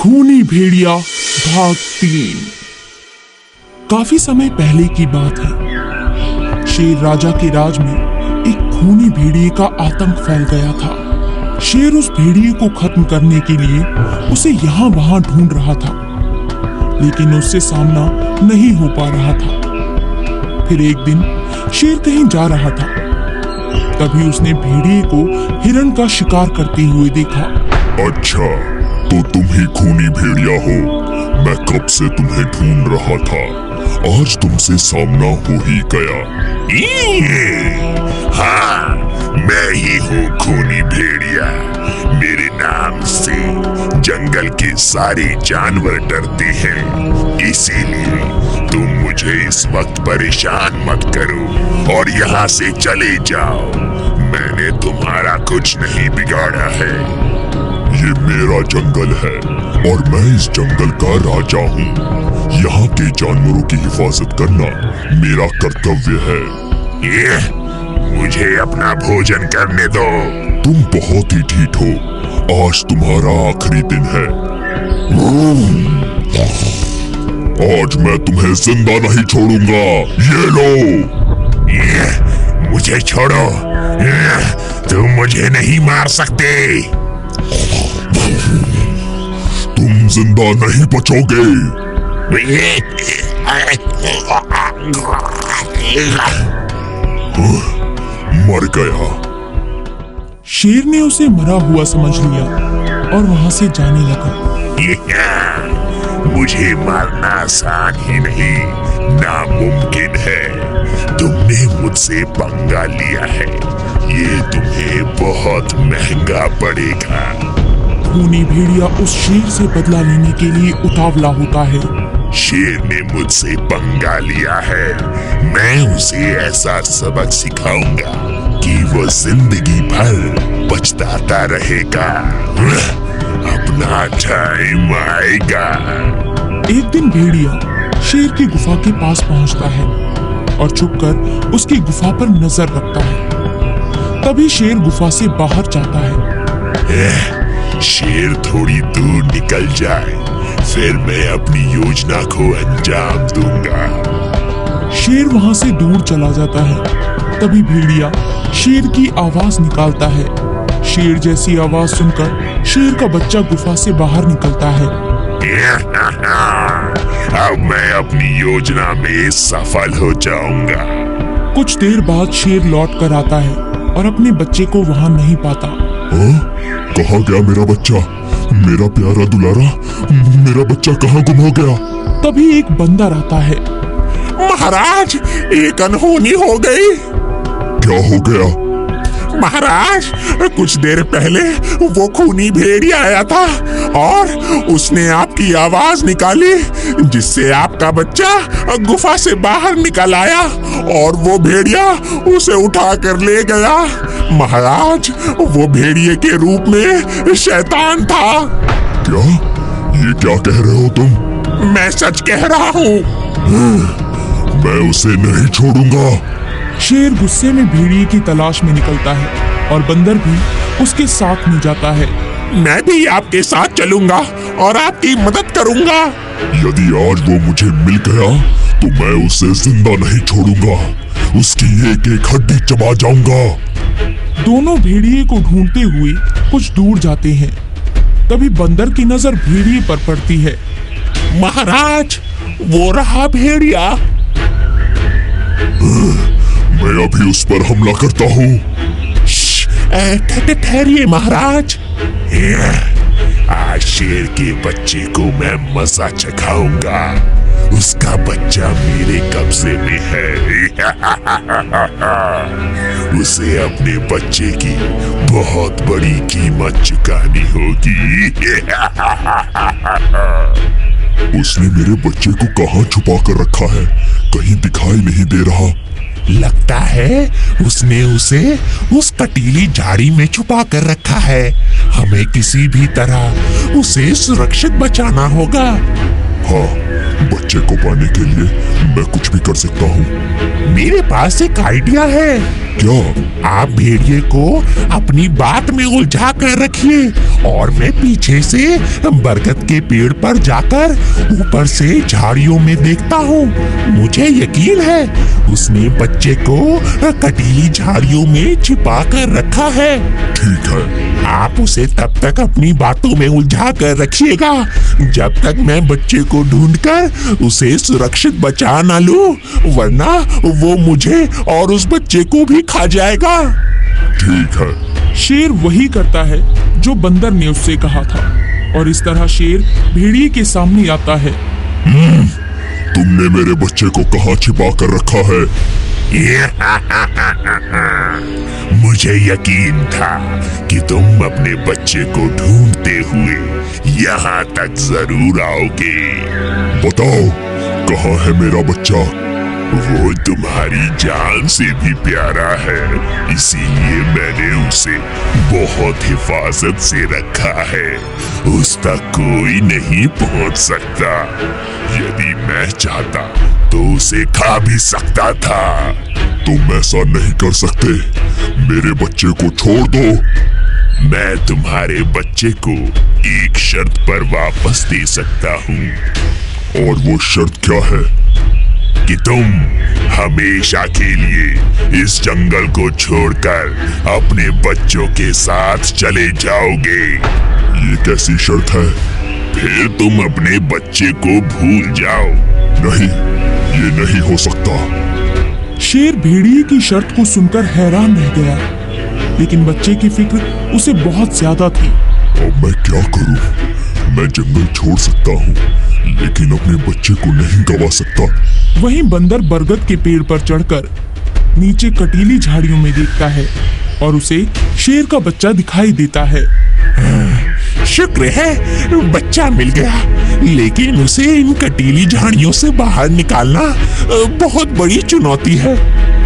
खूनी भेड़िया भाग 3। काफी समय पहले की बात है। शेर राजा के राज में एक खूनी भेड़िए का आतंक फैल गया था। शेर उस भेड़िए को खत्म करने के लिए उसे यहाँ वहां ढूंढ रहा था, लेकिन उससे सामना नहीं हो पा रहा था। फिर एक दिन शेर कहीं जा रहा था, तभी उसने भेड़िए को हिरण का शिकार करते हुए देखा। अच्छा, तो तुम ही खूनी भेड़िया हो। मैं कब से तुम्हें ढूंढ रहा था। आज तुमसे सामना हो ही गया। हाँ, मैं ही हूँ खूनी भेड़िया। मेरे नाम से जंगल के सारे जानवर डरते हैं, इसीलिए तुम मुझे इस वक्त परेशान मत करो और यहाँ से चले जाओ। मैंने तुम्हारा कुछ नहीं बिगाड़ा है। ये मेरा जंगल है और मैं इस जंगल का राजा हूँ। यहाँ के जानवरों की हिफाजत करना मेरा कर्तव्य है। मुझे अपना भोजन करने दो। तुम बहुत ही ढीठ हो। आज तुम्हारा आखिरी दिन है। आज मैं तुम्हें जिंदा नहीं छोड़ूंगा। ये लो। मुझे छोड़ो। तुम मुझे नहीं मार सकते। तुम जिंदा नहीं बचोगे। मर गया। शेर ने उसे मरा हुआ समझ लिया और वहां से जाने लगा। मुझे मारना आसान ही नहीं, नामुमकिन है। तुमने मुझसे पंगा लिया है, ये तुम्हें बहुत महंगा पड़ेगा। खूनी भेड़िया उस शेर से बदला लेने के लिए उतावला होता है। शेर ने मुझसे पंगा लिया है, मैं उसे ऐसा सबक सिखाऊंगा कि वो जिंदगी भर पछताता रहेगा। अपना टाइम आएगा। एक दिन भेड़िया शेर की गुफा के पास पहुंचता है और छुपकर उसकी गुफा पर नजर रखता है। तभी शेर गुफा से बाहर जाता है। शेर थोड़ी दूर निकल जाए, फिर मैं अपनी योजना को अंजाम दूंगा। शेर वहां से दूर चला जाता है। तभी भेड़िया शेर की आवाज निकालता है। शेर जैसी आवाज सुनकर शेर का बच्चा गुफा से बाहर निकलता है। अब मैं अपनी योजना में सफल हो जाऊंगा। कुछ देर बाद शेर लौट कर आता है और अपने बच्चे को वहां नहीं पाता। कहाँ गया मेरा बच्चा? मेरा प्यारा दुलारा, मेरा बच्चा कहाँ गुम हो गया? तभी एक बंदर आता है। महाराज, एक अनहोनी हो गई। क्या हो गया? महाराज, कुछ देर पहले वो खूनी भेड़िया आया था और उसने आपकी आवाज निकाली, जिससे आपका बच्चा गुफा से बाहर निकल आया और वो भेड़िया उसे उठा कर ले गया। महाराज, वो भेड़िए के रूप में शैतान था। क्या? ये क्या कह रहे हो तुम? मैं सच कह रहा हूँ। मैं उसे नहीं छोड़ूंगा। शेर गुस्से में भेड़िए की तलाश में निकलता है और बंदर भी उसके साथ में जाता है। मैं भी आपके साथ चलूंगा और आपकी मदद करूंगा। यदि आज वो मुझे मिल गया तो मैं उसे जिंदा नहीं छोड़ूंगा। उसकी एक एक हड्डी चबा जाऊंगा। दोनों भेड़िए को ढूंढते हुए कुछ दूर जाते हैं। तभी बंदर की नजर भेड़िए पर पड़ती है। महाराज, वो रहा भेड़िया। मैं अभी उस पर हमला करता हूँ। ठहरिए महाराज। आज शेर के बच्चे को मैं मजा चखाऊंगा। उसका बच्चा मेरे कब्जे में है। उसे अपने बच्चे की बहुत बड़ी कीमत चुकानी होगी। उसने मेरे बच्चे को कहाँ छुपा कर रखा है? कहीं दिखाई नहीं दे रहा। लगता है उसने उसे उस कटीली झाड़ी में छुपा कर रखा है। हमें किसी भी तरह उसे सुरक्षित बचाना होगा। हाँ, बच्चे को पाने के लिए मैं कुछ भी कर सकता हूँ। मेरे पास एक आइडिया है। क्या? आप भेड़िए को अपनी बात में उलझा कर रखिए और मैं पीछे से बरगद के पेड़ पर जाकर ऊपर से झाड़ियों में देखता हूँ। मुझे यकीन है उसने बच्चे को कटीली झाड़ियों में छिपा कर रखा है। ठीक है। आप उसे तब तक अपनी बातों में उलझा कर रखिएगा जब तक मैं बच्चे को ढूंढकर उसे सुरक्षित बचा ना लूं, वरना वो मुझे और उस बच्चे को भी खा जाएगा। ठीक है। शेर वही करता है जो बंदर ने उससे कहा था और इस तरह शेर भेड़िए के सामने आता है। तुमने मेरे बच्चे को कहाँ छिपा कर रखा है? मुझे यकीन था कि तुम अपने बच्चे को ढूंढते हुए यहाँ तक जरूर आओगे। बताओ, कहाँ है मेरा बच्चा? वो तुम्हारी जान से भी प्यारा है, इसीलिए मैंने उसे बहुत हिफाजत से रखा है। उस तक कोई नहीं पहुंच सकता। यदि मैं चाहता तो उसे खा भी सकता था। तुम ऐसा नहीं कर सकते। मेरे बच्चे को छोड़ दो। मैं तुम्हारे बच्चे को एक शर्त पर वापस दे सकता हूँ। और वो शर्त क्या है? कि तुम हमेशा के लिए इस जंगल को छोड़कर अपने बच्चों के साथ चले जाओगे। ये कैसी शर्त है? फिर तुम अपने बच्चे को भूल जाओ। नहीं, ये नहीं हो सकता। शेर भेड़िए की शर्त को सुनकर हैरान रह गया, लेकिन बच्चे की फिक्र उसे बहुत ज्यादा थी। अब मैं क्या करूं? मैं जंगल छोड़ सकता हूँ, लेकिन अपने बच्चे को नहीं गवा सकता। वहीं बंदर बरगद के पेड़ पर चढ़कर नीचे कटीली झाड़ियों में देखता है और उसे शेर का बच्चा दिखाई देता है। शुक्र है बच्चा मिल गया, लेकिन उसे इन कटीली झाड़ियों से बाहर निकालना बहुत बड़ी चुनौती है।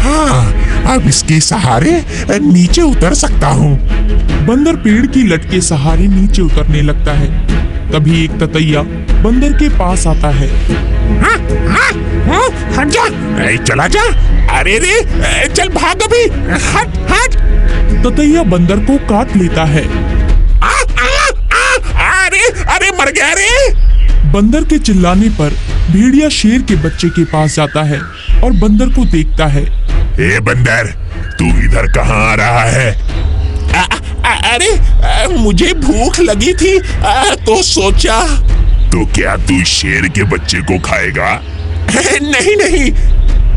हाँ, अब इसके सहारे नीचे उतर सकता हूँ। बंदर पेड़ की लट के सहारे नीचे उतरने लगता है। तभी एक ततैया बंदर के पास आता है। हाँ, हाँ, हाँ, हट जा, चला जा। अरे रे, चल भाग अभी। हट हट। ततैया बंदर को काट लेता है। अरे मर गया रे। बंदर के चिल्लाने पर भेड़िया शेर के बच्चे के पास जाता है और बंदर को देखता है। ए बंदर, तू इधर कहाँ आ रहा है? अरे मुझे भूख लगी थी तो सोचा। तो क्या तू शेर के बच्चे को खाएगा? नहीं नहीं,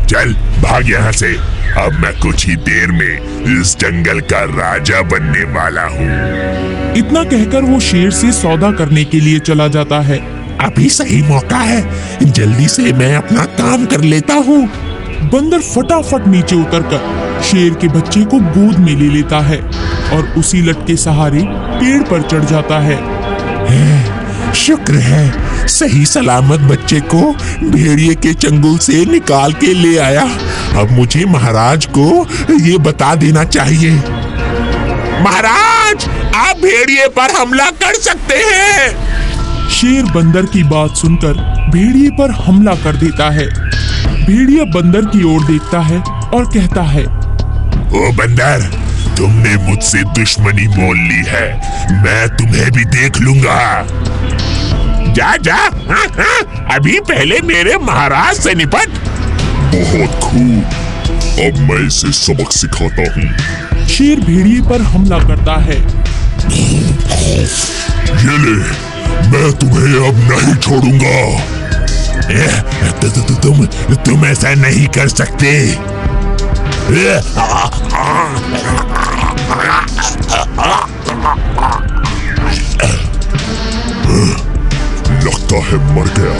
चल भाग यहाँ से। अब मैं कुछ ही देर में इस जंगल का राजा बनने वाला हूँ। इतना कहकर वो शेर से सौदा करने के लिए चला जाता है। अभी सही मौका है, जल्दी से मैं अपना काम कर लेता हूँ। बंदर फटाफट नीचे उतरकर शेर के बच्चे को गोद में ले लेता है और उसी लट के सहारे पेड़ पर चढ़ जाता है। शुक्र है सही सलामत बच्चे को भेड़िए के चंगुल से निकाल के ले आया। अब मुझे महाराज को ये बता देना चाहिए। महाराज, आप भेड़िए पर हमला कर सकते हैं। शेर बंदर की बात सुनकर भेड़िए पर हमला कर देता है। भेड़िया बंदर की ओर देखता है और कहता है, ओ बंदर, तुमने मुझसे दुश्मनी मोल ली है, मैं तुम्हें भी देख लूंगा। जा जा, हाँ, हाँ, अभी पहले मेरे महाराज से निपट। बहुत खूब, अब मैं इसे सबक सिखाता हूँ। शेर भेड़िए पर हमला करता है। ये ले, मैं तुम्हें अब नहीं छोड़ूंगा। तुम ऐसा नहीं कर सकते। लगता है मर गया।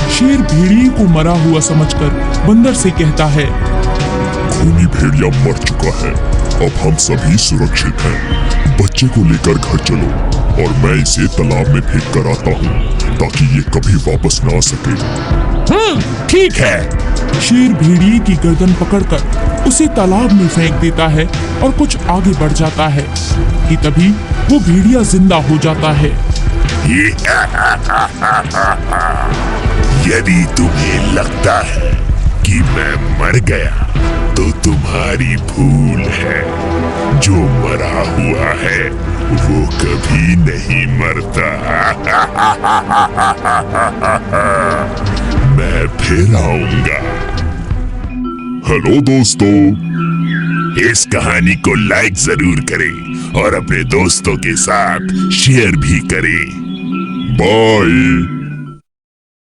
शेर भेड़िए को मरा हुआ समझकर बंदर से कहता है, खूनी भेड़िया मर चुका है, अब हम सभी सुरक्षित हैं। बच्चे को लेकर घर चलो और मैं इसे तालाब में फेंक कर आता हूँ ताकि ये कभी वापस ना आ सके। ठीक है। शेर भेड़िए की गर्दन पकड़कर उसे तालाब में फेंक देता है और कुछ आगे बढ़ जाता है कि तभी वो भेड़िया जिंदा हो जाता है। यदि तुम्हें लगता है कि मैं मर गया तो तुम्हारी भूल है। जो मरा हुआ है वो कभी नहीं मरता। मैं फिर आऊंगा। हेलो दोस्तों, इस कहानी को लाइक जरूर करें और अपने दोस्तों के साथ शेयर भी करें। बाय।